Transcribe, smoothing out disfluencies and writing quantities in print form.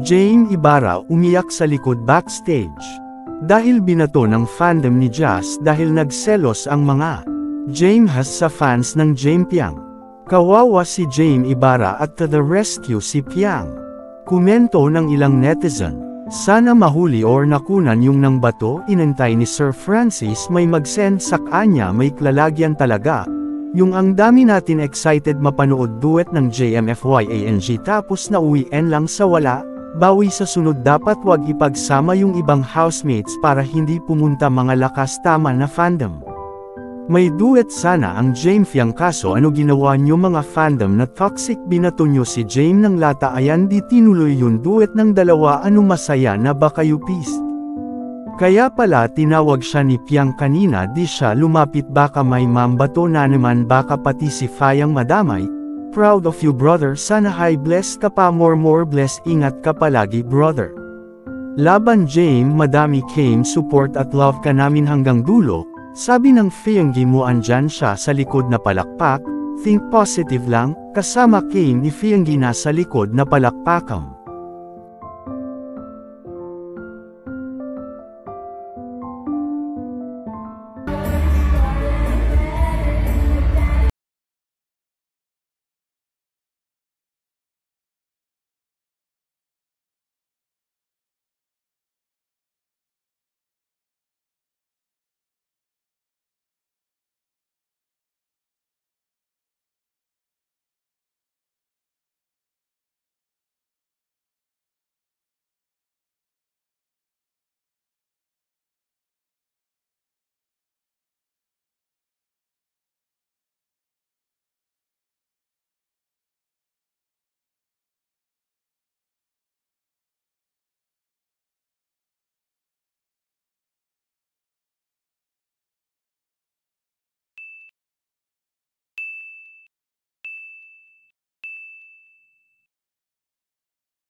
Jaime Ibarra umiyak sa likod backstage. Dahil binato ng fandom ni Jazz dahil nagselos ang mga Jaime-has sa fans ng Jaime Piang. Kawawa si Jaime Ibarra at to the rescue si Piang. Komento ng ilang netizen, sana mahuli or nakunan yung nang bato. Inantay ni Sir Francis may mag-send sa kanya, may klalagyan talaga. Yung ang dami natin excited mapanood duet ng JMFYANG tapos nauwian lang sa wala. Bawi sa sunod, dapat wag ipagsama yung ibang housemates para hindi pumunta mga lakas tama na fandom. May duet sana ang Jaime Piang, kaso ano ginawa nyo mga fandom na toxic, binato nyo si Jaime ng lata. Ayan, di tinuloy yung duet ng dalawa. Ano, masaya na ba kayo pissed? Kaya pala tinawag siya ni Piang kanina, di siya lumapit, baka may mambato na naman, baka pati si Fayang madamay. Proud of you brother, sana high bless ka pa, more bless, ingat ka palagi brother. Laban Jaime, madami came support at love ka namin hanggang dulo. Sabi ng Fianggi mo, andyan siya sa likod na palakpak, think positive lang, kasama came ni Fianggi na sa likod na palakpakam.